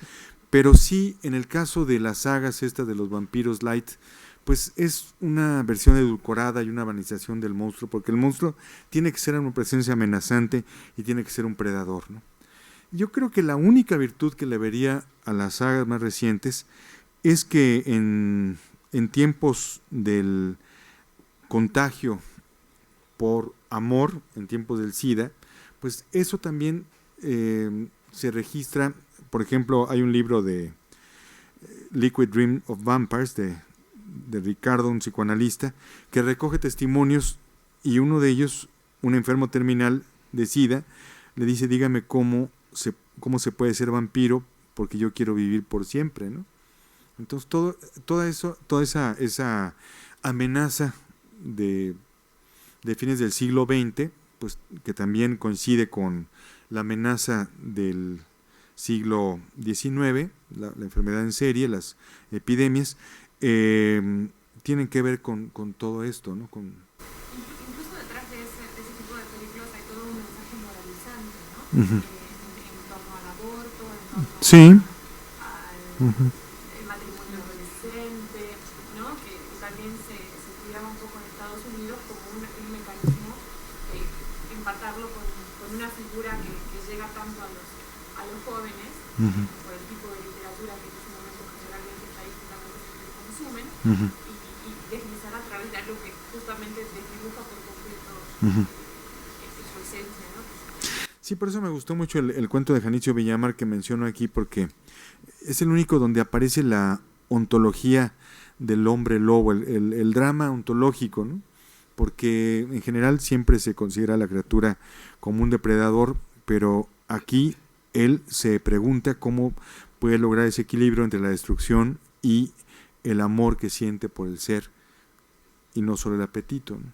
Pero sí, en el caso de las sagas estas de los vampiros light, pues es una versión edulcorada y una banalización del monstruo, porque el monstruo tiene que ser una presencia amenazante y tiene que ser un predador, ¿no? Yo creo que la única virtud que le vería a las sagas más recientes es que en tiempos del contagio por amor, en tiempos del SIDA, pues eso también se registra. Por ejemplo, hay un libro de Liquid Dream of Vampires de Ricardo, un psicoanalista, que recoge testimonios, y uno de ellos, un enfermo terminal de SIDA, le dice: dígame cómo se puede ser vampiro, porque yo quiero vivir por siempre, ¿no? Entonces toda esa amenaza de fines del siglo XX, pues que también coincide con la amenaza del siglo XIX, la enfermedad en serie, las epidemias, tienen que ver con todo esto, ¿no? Incluso detrás de ese tipo de películas hay todo un mensaje moralizante, ¿no? Uh-huh. En torno al aborto, en torno sí. al matrimonio adolescente, ¿no? Que también se estudiaba un poco en Estados Unidos como un mecanismo de empatarlo con una figura que llega tanto a los jóvenes, uh-huh, por el tipo de literatura que en ese momento generalmente estadísticamente se consumen, uh-huh, y deslizar a través de algo que justamente desdibuja por completo, uh-huh, su esencia, ¿no? Sí, por eso me gustó mucho el cuento de Janicio Villamar que menciono aquí, porque es el único donde aparece la ontología del hombre lobo, el drama ontológico, ¿no? Porque en general siempre se considera a la criatura como un depredador, pero aquí él se pregunta cómo puede lograr ese equilibrio entre la destrucción y el amor que siente por el ser, y no solo el apetito, ¿no?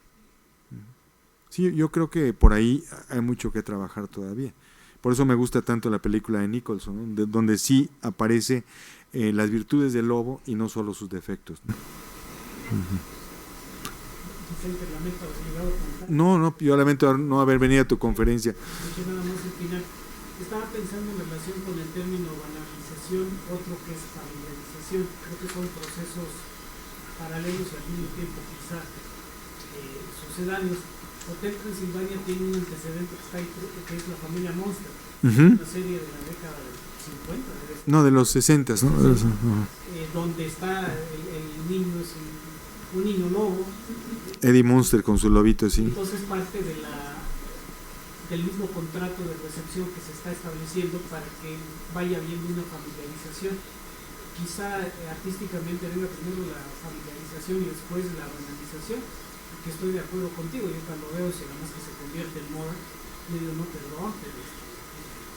Sí, yo creo que por ahí hay mucho que trabajar todavía. Por eso me gusta tanto la película de Nicholson, ¿no? donde sí aparece las virtudes del lobo y no solo sus defectos, ¿no? No, yo lamento no haber venido a tu conferencia. Nada más al final. Estaba pensando en relación con el término banalización, otro que es familiarización. Creo que son procesos paralelos y al mismo tiempo quizá sucedáneos. Hotel Transilvania tiene un antecedente que está ahí, que es la familia Monster, una serie de la década del 50. No, de los 60, ¿no? Donde está el niño, es un niño lobo. Eddie Monster con su lobito, sí. Entonces parte del mismo contrato de recepción que se está estableciendo para que vaya habiendo una familiarización. Quizá artísticamente venga primero la familiarización y después la banalización, que estoy de acuerdo contigo. Yo cuando veo si además que se convierte en moda, le digo, no, perdón, pero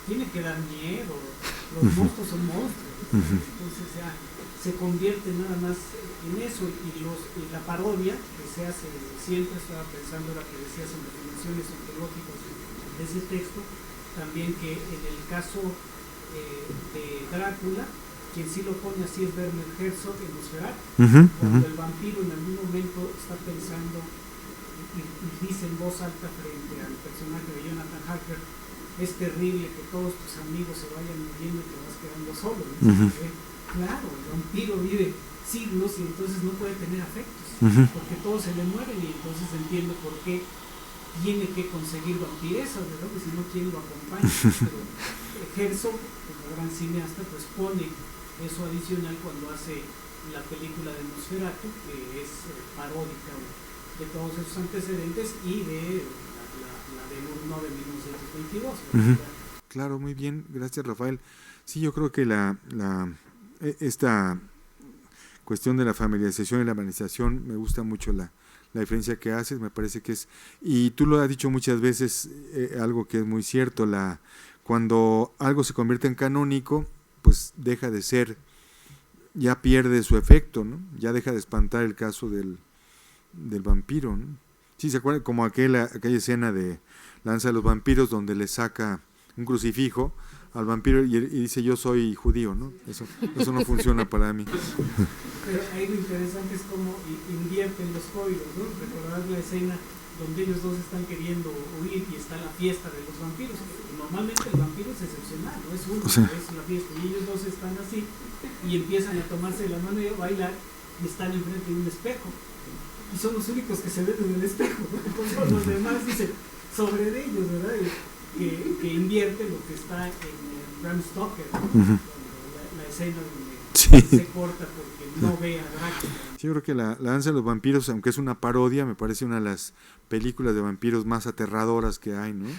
tiene que dar miedo, los monstruos son monstruos. Entonces ya se convierte nada más en eso, y la parodia que se hace siempre. Estaba pensando la que decías en las dimensiones ontológicas de ese texto, también que en el caso de Drácula, quien sí lo pone así es Werner Herzog en Nosferatu, cuando el vampiro en algún momento está pensando y dice en voz alta frente al personaje de Jonathan Harker: es terrible que todos tus amigos se vayan muriendo y te vas quedando solo. Claro, el vampiro vive siglos y entonces no puede tener afectos, porque todos se le mueren, y entonces entiendo por qué tiene que conseguir vampirezas, ¿verdad? Porque si no, ¿quién lo acompaña? Pero Herzog, como gran cineasta, pues pone eso adicional cuando hace la película de Nosferatu, que es paródica de todos esos antecedentes y de la de Murnau de 1922. Claro, muy bien, gracias, Rafael. Sí, yo creo que esta cuestión de la familiarización y la banalización, me gusta mucho la diferencia que haces, me parece que es, y tú lo has dicho muchas veces, algo que es muy cierto, cuando algo se convierte en canónico, pues deja de ser, ya pierde su efecto, ¿no? Ya deja de espantar el caso del vampiro, ¿no? Sí, ¿se acuerdan? Como aquella escena de La danza de los vampiros, donde le saca un crucifijo al vampiro y dice: yo soy judío, ¿no? Eso no funciona para mí. Pero ahí lo interesante es cómo invierten los códigos, ¿no? Recordar la escena donde ellos dos están queriendo huir y está la fiesta de los vampiros. Normalmente el vampiro es excepcional, no es uno, sí, es la fiesta, y ellos dos están así y empiezan a tomarse la mano y a bailar y están enfrente de un espejo y son los únicos que se ven en el espejo, ¿no? Entonces los demás dicen sobre de ellos, ¿verdad? Que invierte lo que está en Bram Stoker, ¿no? La escena donde se corta porque no ve a Drácula. Sí, yo creo que la danza de los vampiros, aunque es una parodia, me parece una de las películas de vampiros más aterradoras que hay, ¿no? Sí.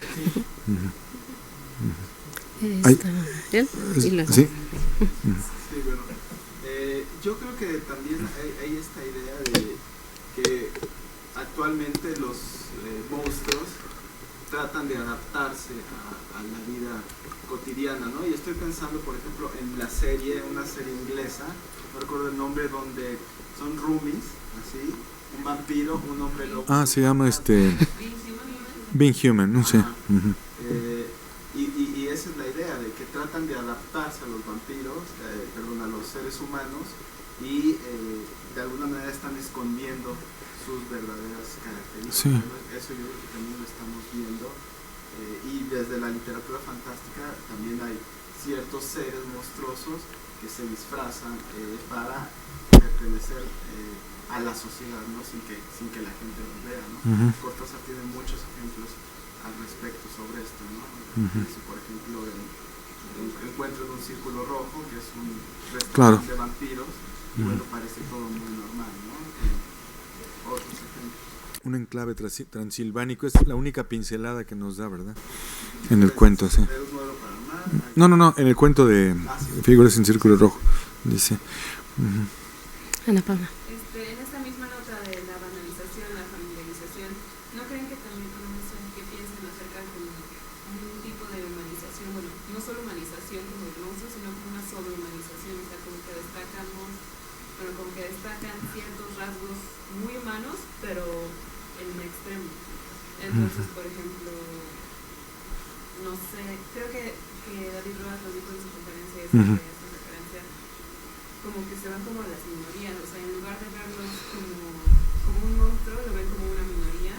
Sí. Sí, bueno, yo creo que también hay esta idea de que actualmente los monstruos tratan de adaptarse a la vida cotidiana, ¿no? Y estoy pensando, por ejemplo, en una serie inglesa, no recuerdo el nombre, donde son roomies, así, un vampiro, un hombre lobo. Ah, se llama Being Human, no sé. Y esa es la idea, de que tratan de adaptarse a los vampiros, a los seres humanos, y de alguna manera están escondiendo sus verdaderas características. Sí. Eso yo creo que también lo estamos viendo, y desde la literatura fantástica también hay ciertos seres monstruosos que se disfrazan para pertenecer a la sociedad, ¿no? sin que la gente los vea, ¿no? Cortázar tiene muchos ejemplos al respecto sobre esto, ¿no? Por ejemplo, encuentro en un círculo rojo, que es un restaurante de vampiros, y bueno, parece todo muy normal, ¿no? Otros ejemplos. Un enclave transilvánico es la única pincelada que nos da, ¿verdad? En el cuento, sí. No, en el cuento de Figuras en Círculo Rojo, dice. Ana Paula. En esta misma nota de la banalización, la familiarización, ¿no creen que también, qué piensan acerca de un tipo de humanización, bueno, no solo humanización como el monstruo, sino como una sobrehumanización, o sea, como que destacan ciertos rasgos muy humanos, pero en un extremo. Entonces, por ejemplo, no sé, creo que David Roas lo dijo en su conferencia, que hace referencia, como que se van como a las minorías, o sea, en lugar de verlos como un monstruo, lo ven como una minoría,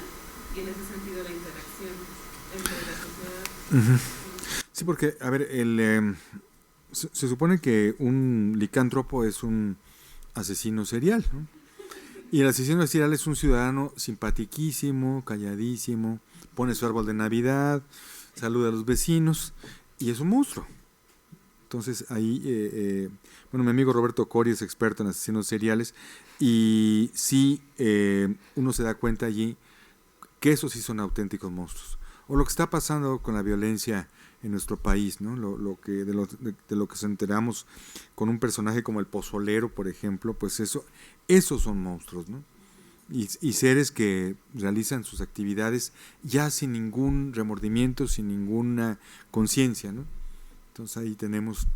y en ese sentido la interacción entre la sociedad. Sí, porque, a ver, se supone que un licántropo es un asesino serial, ¿no? Y el asesino serial es un ciudadano simpatiquísimo, calladísimo, pone su árbol de Navidad, saluda a los vecinos y es un monstruo. Entonces ahí, bueno, mi amigo Roberto Cori es experto en asesinos seriales y sí uno se da cuenta allí que esos sí son auténticos monstruos. O lo que está pasando con la violencia en nuestro país, ¿no? De lo que nos enteramos con un personaje como el Pozolero, por ejemplo, pues esos son monstruos, ¿no? Y seres que realizan sus actividades ya sin ningún remordimiento, sin ninguna conciencia, ¿no? Entonces ahí tenemos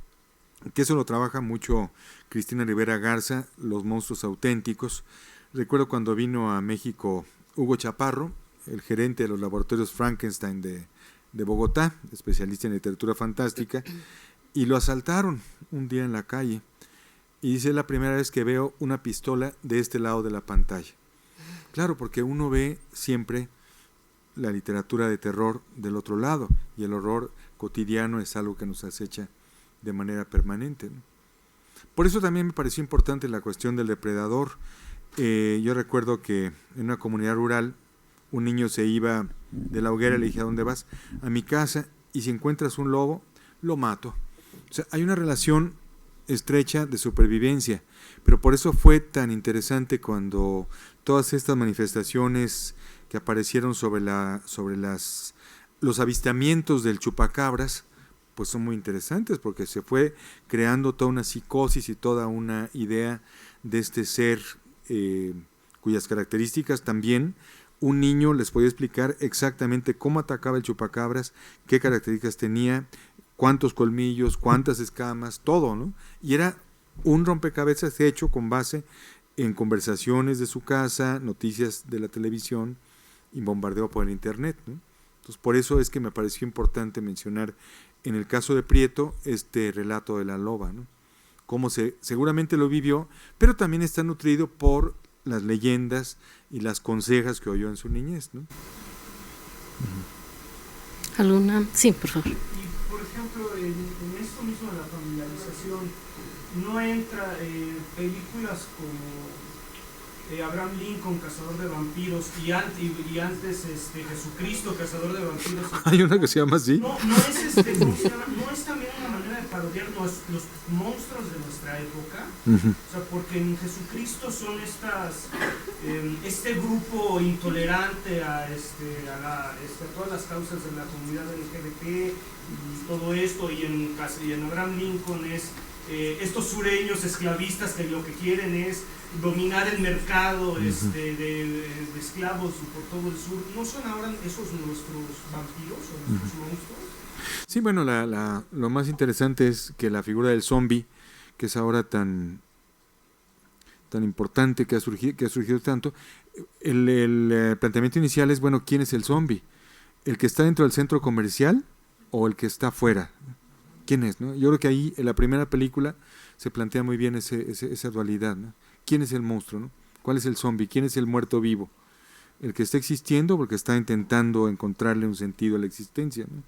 que eso lo trabaja mucho Cristina Rivera Garza, los monstruos auténticos. Recuerdo cuando vino a México Hugo Chaparro, el gerente de los laboratorios Frankenstein de Bogotá, especialista en literatura fantástica, y lo asaltaron un día en la calle. Y dice, es la primera vez que veo una pistola de este lado de la pantalla. Claro, porque uno ve siempre la literatura de terror del otro lado, y el horror cotidiano es algo que nos acecha de manera permanente, ¿no? Por eso también me pareció importante la cuestión del depredador. Yo recuerdo que en una comunidad rural un niño se iba de la hoguera y le dije, ¿a dónde vas? A mi casa, y si encuentras un lobo, lo mato. O sea, hay una relación estrecha de supervivencia, pero por eso fue tan interesante cuando todas estas manifestaciones que aparecieron sobre los avistamientos del chupacabras, pues son muy interesantes porque se fue creando toda una psicosis y toda una idea de este ser cuyas características también un niño les podía explicar exactamente cómo atacaba el chupacabras, qué características tenía, cuántos colmillos, cuántas escamas, todo, ¿no? Y era un rompecabezas hecho con base en conversaciones de su casa, noticias de la televisión y bombardeo por el internet, ¿no? Entonces, por eso es que me pareció importante mencionar en el caso de Prieto este relato de la loba, ¿no? Cómo seguramente lo vivió, pero también está nutrido por las leyendas y las consejas que oyó en su niñez, ¿no? ¿Alguna? Sí, por favor. Y, por ejemplo, en esto mismo de la familiarización, no entra películas como Abraham Lincoln, Cazador de Vampiros, y antes Jesucristo, Cazador de Vampiros. Hay una que se llama así. No es también una manera de parodiar los monstruos de nuestra época. O sea, porque en Jesucristo son este grupo intolerante a todas las causas de la comunidad LGBT y todo esto, y en Abraham Lincoln es estos sureños esclavistas que lo que quieren es dominar el mercado de esclavos por todo el sur. ¿No son ahora esos nuestros vampiros o nuestros monstruos? Sí, bueno, lo más interesante es que la figura del zombie, que es ahora tan importante, que ha surgido tanto, el planteamiento inicial es, bueno, ¿quién es el zombie? ¿El que está dentro del centro comercial o el que está afuera? ¿Quién es, no? Yo creo que ahí en la primera película se plantea muy bien esa dualidad, ¿no? ¿Quién es el monstruo, no? ¿Cuál es el zombie? ¿Quién es el muerto vivo? ¿El que está existiendo porque está intentando encontrarle un sentido a la existencia, ¿no?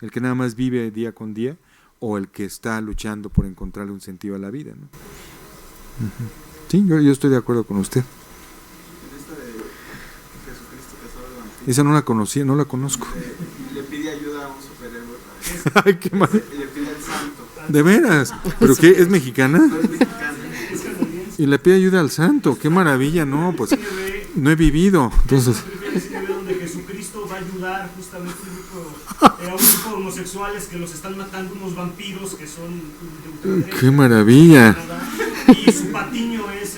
¿El que nada más vive día con día o el que está luchando por encontrarle un sentido a la vida, ¿no? Sí, yo estoy de acuerdo con usted. En esta de Jesucristo, Cazador de Vampiros. Esa no la conocía, no la conozco. Le pide ayuda a un superhéroe. Ay, qué mal. Y le pide al santo. ¿De veras? ¿Pero qué? ¿Es mexicana? No es mexicano. Y le pide ayuda al santo. ¡Qué maravilla! No, pues no he vivido. Entonces, donde Jesucristo va a ayudar justamente a un grupo de homosexuales que los están matando unos vampiros que son de ultraderecha. ¡qué maravilla! Y su patiño es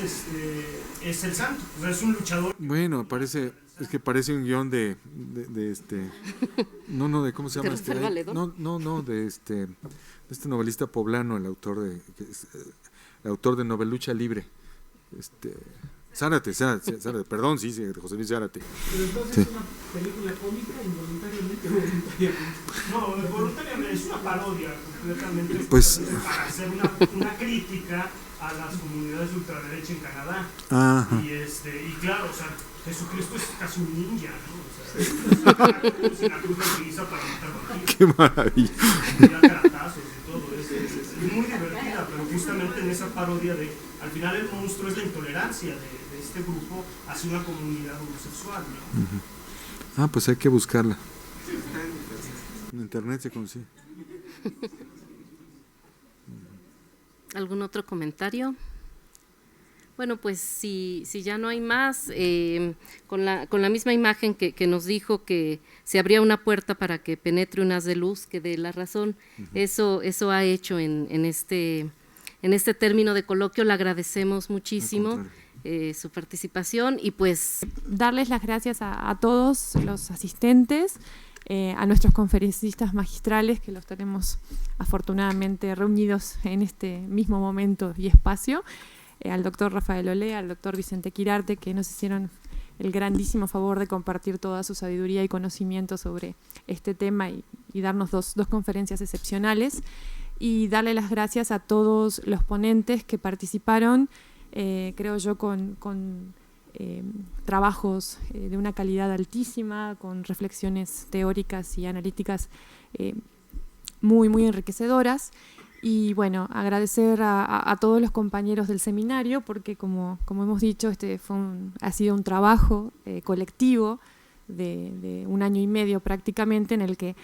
es el santo, o sea, es un luchador. Bueno, es que parece un guión de no, de ¿cómo se llama? De este novelista poblano, el autor de Novelucha Libre, Zárate, perdón, sí, de José Luis Zárate. Pero entonces es una película cómica involuntariamente o voluntariamente. No, voluntariamente, es una parodia completamente, pues, para hacer una crítica a las comunidades ultraderecha en Canadá. Ajá. Y claro, o sea, Jesucristo es casi un ninja, ¿no? O sea, la cruz la utiliza para matar vampiros. Qué maravilla. Y da caratazos y todo, es muy divertida, pero justamente en esa parodia al final el monstruo es la intolerancia de este grupo hacia una comunidad homosexual, ¿no? Pues hay que buscarla. En internet se consigue. ¿Algún otro comentario? Bueno, pues si ya no hay más, con la misma imagen que nos dijo que se abría una puerta para que penetre un haz de luz, que dé la razón, eso ha hecho en este término de coloquio. Le agradecemos muchísimo su participación y pues darles las gracias a todos los asistentes, a nuestros conferencistas magistrales, que los tenemos afortunadamente reunidos en este mismo momento y espacio, al doctor Rafael Olea, al doctor Vicente Quirarte, que nos hicieron el grandísimo favor de compartir toda su sabiduría y conocimiento sobre este tema y darnos dos conferencias excepcionales, y darle las gracias a todos los ponentes que participaron, creo yo, con trabajos de una calidad altísima, con reflexiones teóricas y analíticas muy, muy enriquecedoras. Y bueno, agradecer a todos los compañeros del seminario, porque como hemos dicho, ha sido un trabajo colectivo de 1 año y medio prácticamente, en el que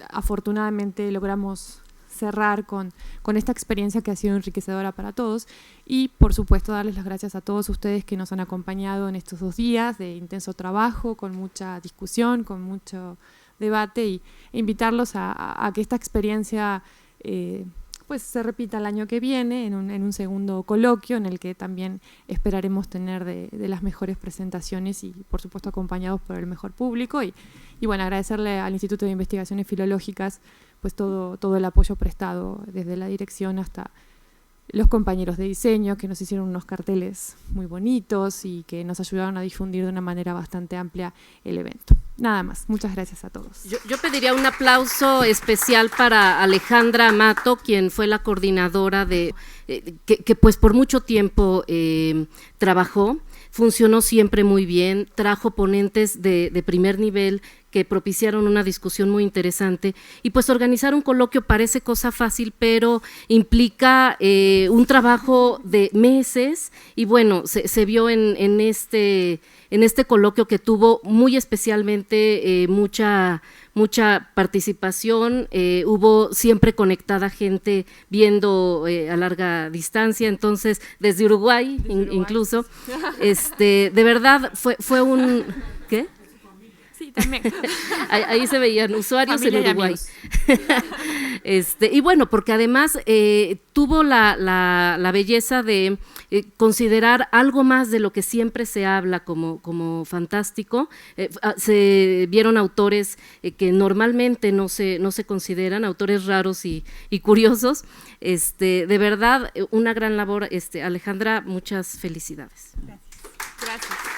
afortunadamente logramos cerrar con esta experiencia que ha sido enriquecedora para todos. Y por supuesto darles las gracias a todos ustedes que nos han acompañado en estos 2 días de intenso trabajo, con mucha discusión, con mucho debate, e invitarlos a que esta experiencia pues se repita el año que viene en un segundo coloquio, en el que también esperaremos tener de las mejores presentaciones y por supuesto acompañados por el mejor público, y bueno, agradecerle al Instituto de Investigaciones Filológicas pues todo el apoyo prestado desde la dirección hasta los compañeros de diseño, que nos hicieron unos carteles muy bonitos y que nos ayudaron a difundir de una manera bastante amplia el evento. Nada más, muchas gracias a todos. Yo pediría un aplauso especial para Alejandra Mato, quien fue la coordinadora que pues por mucho tiempo trabajó, funcionó siempre muy bien, trajo ponentes de primer nivel que propiciaron una discusión muy interesante, y pues organizar un coloquio parece cosa fácil, pero implica un trabajo de meses, y bueno, se vio en este coloquio, que tuvo muy especialmente mucha participación, hubo siempre conectada gente viendo a larga distancia, entonces desde Uruguay, incluso, de verdad fue un… ¿Qué? Sí, también. Ahí se veían usuarios Familia en Uruguay. Y bueno, porque además tuvo la belleza de considerar algo más de lo que siempre se habla como fantástico. Se vieron autores que normalmente no se consideran, autores raros y curiosos. De verdad, una gran labor. Alejandra, muchas felicidades. Gracias.